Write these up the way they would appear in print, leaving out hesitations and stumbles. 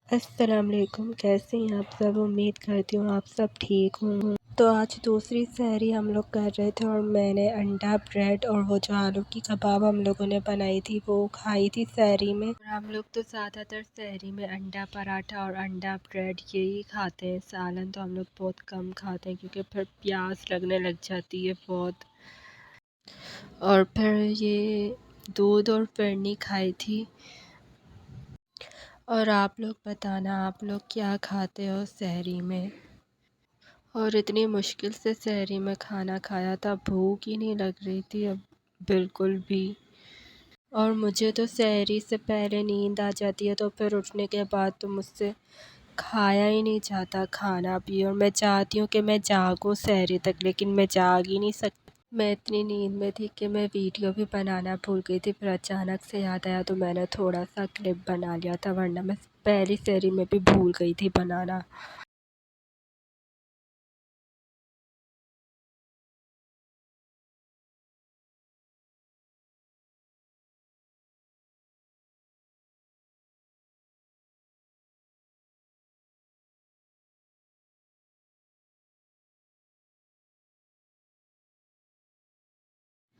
अस्सलाम वालेकुम। कैसे हैं आप सब? उम्मीद करती हूँ आप सब ठीक हों। तो आज दूसरी सहरी हम लोग कर रहे थे और मैंने अंडा ब्रेड और वो जो आलू की कबाब हम लोगों ने बनाई थी वो खाई थी सहरी में। और हम लोग तो ज़्यादातर सहरी में अंडा पराठा और अंडा ब्रेड यही खाते हैं। सालन तो हम लोग बहुत कम खाते हैं क्योंकि फिर प्यास लगने लग जाती है बहुत। और फिर ये दूध और फिरनी खाई थी। और आप लोग बताना आप लोग क्या खाते हो सहरी में। और इतनी मुश्किल से सहरी में खाना खाया था, भूख ही नहीं लग रही थी अब बिल्कुल भी। और मुझे तो सहरी से पहले नींद आ जाती है तो फिर उठने के बाद तो मुझसे खाया ही नहीं जाता खाना भी। और मैं चाहती हूँ कि मैं जागूँ सहरी तक, लेकिन मैं जाग ही नहीं सकती। मैं इतनी नींद में थी कि मैं वीडियो भी बनाना भूल गई थी। फिर अचानक से याद आया तो मैंने थोड़ा सा क्लिप बना लिया था, वरना मैं पहली सहरी में भी भूल गई थी बनाना।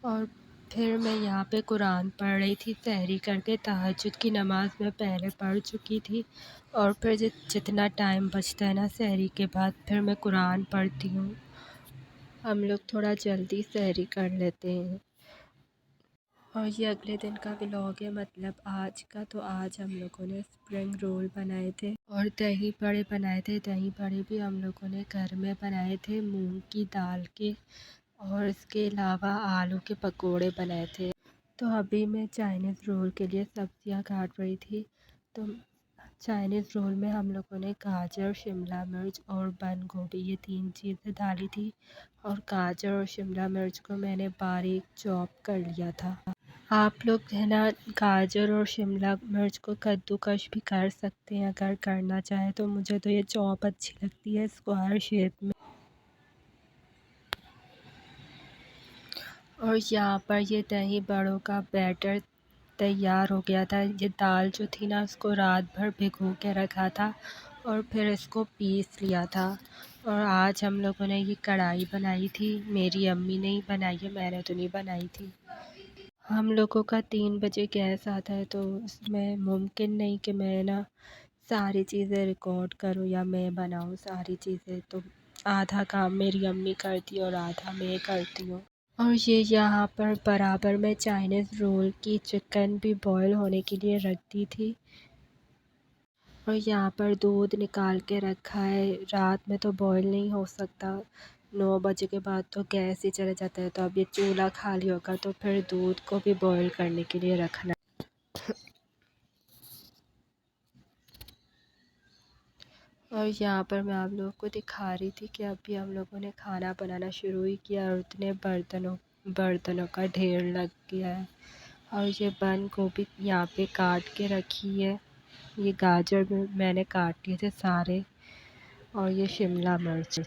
और फिर मैं यहाँ पे कुरान पढ़ रही थी सहरी करके। तहज्जुद की नमाज़ मैं पहले पढ़ चुकी थी और फिर जितना टाइम बचता है ना सहरी के बाद फिर मैं कुरान पढ़ती हूँ। हम लोग थोड़ा जल्दी सहरी कर लेते हैं। और ये अगले दिन का व्लॉग है, मतलब आज का। तो आज हम लोगों ने स्प्रिंग रोल बनाए थे और दही बड़े बनाए थे। दही बड़े भी हम लोगों ने घर में बनाए थे मूंग की दाल के। और इसके अलावा आलू के पकोड़े बनाए थे। तो अभी मैं चाइनीज़ रोल के लिए सब्जियां काट रही थी। तो चाइनीज़ रोल में हम लोगों ने गाजर, शिमला मिर्च और बंद गोभी ये 3 चीज़ें डाली थी। और गाजर और शिमला मिर्च को मैंने बारीक चॉप कर लिया था। आप लोग है ना गाजर और शिमला मिर्च को कद्दूकश भी कर सकते हैं अगर करना चाहे तो। मुझे तो ये चॉप अच्छी लगती है स्क्वायर शेप में। और यहाँ पर ये दही बड़ों का बैटर तैयार हो गया था। ये दाल जो थी ना उसको रात भर भिगो के रखा था और फिर इसको पीस लिया था। और आज हम लोगों ने ये कढ़ाई बनाई थी, मेरी अम्मी ने ही बनाई है, मैंने तो नहीं बनाई थी। हम लोगों का 3 बजे गैस आता है तो उसमें मुमकिन नहीं कि मैं ना सारी चीज़ें रिकॉर्ड करूँ या मैं बनाऊँ सारी चीज़ें। तो आधा काम मेरी अम्मी करती है और आधा मैं करती हूँ। और ये यहाँ पर बराबर में चाइनीज़ रोल की चिकन भी बॉईल होने के लिए रख दी थी। और यहाँ पर दूध निकाल के रखा है। रात में तो बॉईल नहीं हो सकता, 9 बजे के बाद तो गैस ही चला जाता है। तो अब ये चूल्हा खाली होगा तो फिर दूध को भी बॉईल करने के लिए रखना। और यहाँ पर मैं आप लोगों को दिखा रही थी कि अभी हम लोगों ने खाना बनाना शुरू ही किया और उतने बर्तनों का ढेर लग गया है। और ये बंद गोभी यहाँ पे काट के रखी है। ये गाजर भी मैंने काट लिए थे सारे। और ये शिमला मिर्च।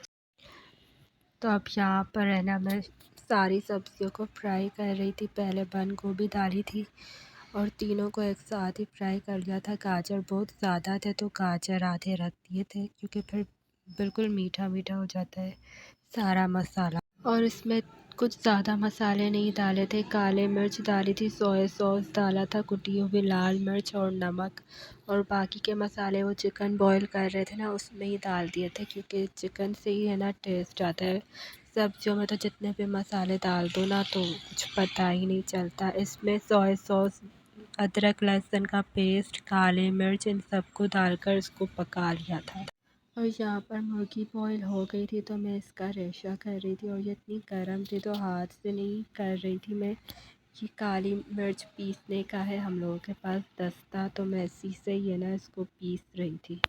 तो अब यहाँ पर है ना मैं सारी सब्जियों को फ्राई कर रही थी। पहले बंद गोभी डाली थी और तीनों को एक साथ ही फ्राई कर लिया था। गाजर बहुत ज़्यादा थे तो गाजर आधे रख दिए थे क्योंकि फिर बिल्कुल मीठा मीठा हो जाता है सारा मसाला। और इसमें कुछ ज़्यादा मसाले नहीं डाले थे। काले मिर्च डाली थी, सोया सॉस डाला था, कुटी हुई लाल मिर्च और नमक। और बाकी के मसाले वो चिकन बॉईल कर रहे थे ना उसमें ही डाल दिए थे क्योंकि चिकन से ही है ना टेस्ट आता है। सब्जियों में तो जितने भी मसाले डाल दो ना तो कुछ पता ही नहीं चलता। इसमें सोया सॉस, अदरक लहसुन का पेस्ट, काले मिर्च इन सबको डालकर इसको पका लिया था। और यहाँ पर मुर्गी बॉईल हो गई थी तो मैं इसका रेशा कर रही थी। और ये इतनी गर्म थी तो हाथ से नहीं कर रही थी मैं। ये काली मिर्च पीसने का है हम लोगों के पास दस्ता, तो मैं इसी से ही है ना इसको पीस रही थी।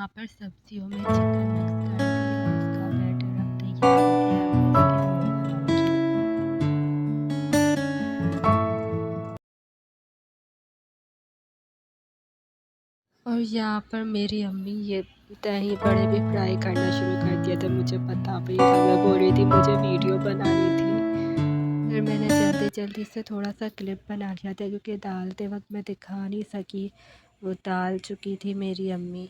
यहाँ पर सब्जियों में चिकन मिक्स कर दिया और इसका बैटर अब तैयार हो गया है। अब मैं इसके रोल बनाऊंगी। और यहाँ पर मेरी अम्मी ये दही बड़े भी फ्राई करना शुरू कर दिया था। मुझे पता भी था, मैं बोल रही थी मुझे वीडियो बनानी थी। फिर मैंने जल्दी जल्दी से थोड़ा सा क्लिप बना लिया था क्योंकि डालते वक्त मैं दिखा नहीं सकी, वो डाल चुकी थी मेरी अम्मी।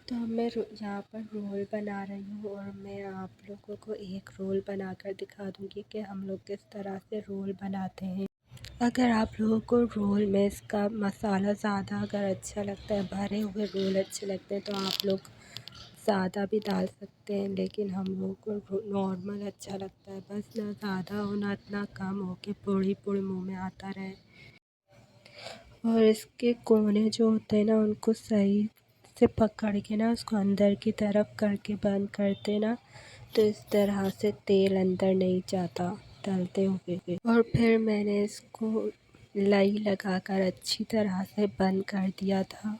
तो अब मैं यहाँ पर रोल बना रही हूँ और मैं आप लोगों को एक रोल बनाकर दिखा दूँगी कि हम लोग किस तरह से रोल बनाते हैं। अगर आप लोगों को रोल में इसका मसाला ज़्यादा अगर अच्छा लगता है, भरे हुए रोल अच्छे लगते हैं, तो आप लोग ज़्यादा भी डाल सकते हैं, लेकिन हम लोगों को नॉर्मल अच्छा लगता है। बस ना ज़्यादा हो ना इतना कम हो कि पूड़ी पूड़ी मुँह में आता रहे। और इसके कोने जो होते हैं ना, उनको सही से पकड़ के ना उसको अंदर की तरफ करके बंद करते ना, तो इस तरह से तेल अंदर नहीं जाता तलते हुए। और फिर मैंने इसको लई लगाकर अच्छी तरह से बंद कर दिया था।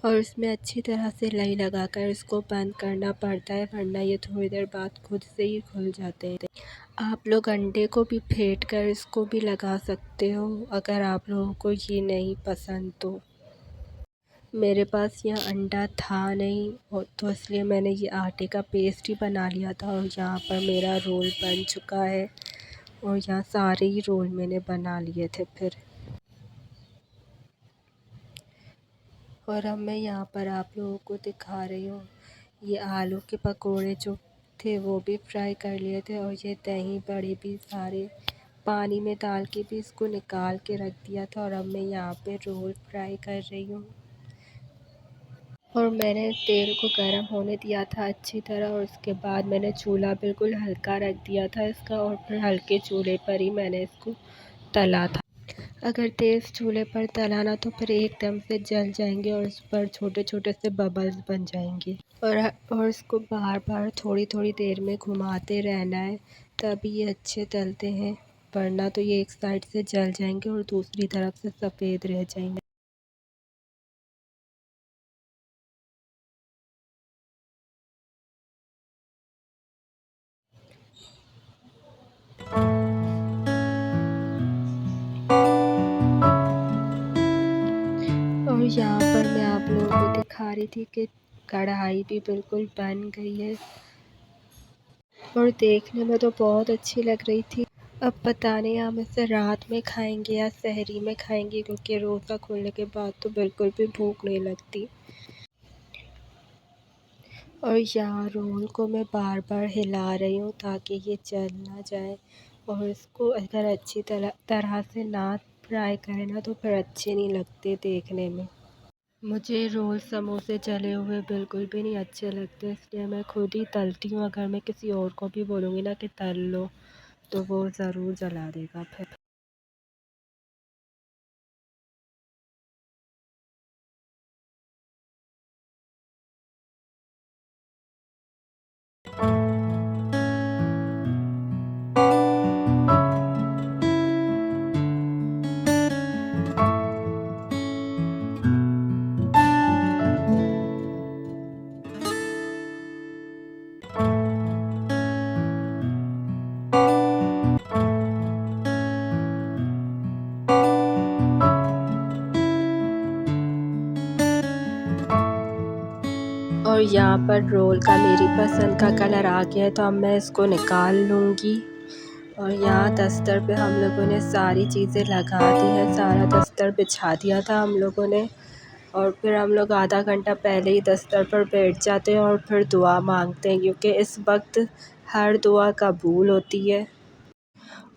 और इसमें अच्छी तरह से लई लगाकर इसको बंद करना पड़ता है, वरना ये थोड़ी देर बाद खुद से ही खुल जाते हैं। आप लोग अंडे को भी फेंट कर इसको भी लगा सकते हो अगर आप लोगों को ये नहीं पसंद तो। मेरे पास यहाँ अंडा था नहीं और तो इसलिए मैंने ये आटे का पेस्ट ही बना लिया था। और यहाँ पर मेरा रोल बन चुका है और यहाँ सारे ही रोल मैंने बना लिए थे फिर। और अब मैं यहाँ पर आप लोगों को दिखा रही हूँ, ये आलू के पकोड़े जो थे वो भी फ्राई कर लिए थे। और ये दही बड़े भी सारे पानी में डाल के भी इसको निकाल के रख दिया था। और अब मैं यहाँ पे रोल फ्राई कर रही हूँ। और मैंने तेल को गर्म होने दिया था अच्छी तरह, और उसके बाद मैंने चूल्हा बिल्कुल हल्का रख दिया था इसका, और फिर हल्के चूल्हे पर ही मैंने इसको तला था। अगर तेज़ चूल्हे पर तलाना तो फिर एकदम से जल जाएंगे और उस पर छोटे छोटे से बबल्स बन जाएंगे। और इसको बार बार थोड़ी थोड़ी देर में घुमाते रहना है, तभी ये अच्छे तलते हैं, वरना तो ये एक साइड से जल जाएंगे और दूसरी तरफ से सफ़ेद रह जाएंगे। और यहाँ पर मैं आप लोगों को दिखा रही थी कि कढ़ाई भी बिल्कुल बन गई है और देखने में तो बहुत अच्छी लग रही थी। अब पता नहीं हम इसे रात में खाएंगे या सहरी में खाएंगे, क्योंकि रोज़ा खोलने के बाद तो बिल्कुल भी भूख नहीं लगती। और यहाँ रोल को मैं बार बार हिला रही हूँ ताकि ये जल ना जाए। और इसको अगर अच्छी तरह से ना फ्राई करें ना, तो फिर अच्छे नहीं लगते देखने में। मुझे रोल समोसे जले हुए बिल्कुल भी नहीं अच्छे लगते, इसलिए मैं खुद ही तलती हूँ। अगर मैं किसी और को भी बोलूँगी ना कि तल लो, तो वो ज़रूर जला देगा फिर। और यहाँ पर रोल का मेरी पसंद का कलर आ गया है, तो अब मैं इसको निकाल लूँगी। और यहाँ दस्तर पे हम लोगों ने सारी चीज़ें लगा दी है, सारा दस्तर बिछा दिया था हम लोगों ने। और फिर हम लोग आधा घंटा पहले ही दस्तर पर बैठ जाते हैं और फिर दुआ मांगते हैं, क्योंकि इस वक्त हर दुआ कबूल होती है।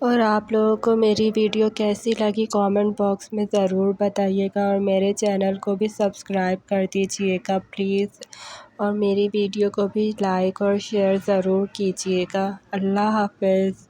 और आप लोगों को मेरी वीडियो कैसी लगी कमेंट बॉक्स में ज़रूर बताइएगा, और मेरे चैनल को भी सब्सक्राइब कर दीजिएगा प्लीज़। और मेरी वीडियो को भी लाइक और शेयर ज़रूर कीजिएगा। अल्लाह हाफ़िज़।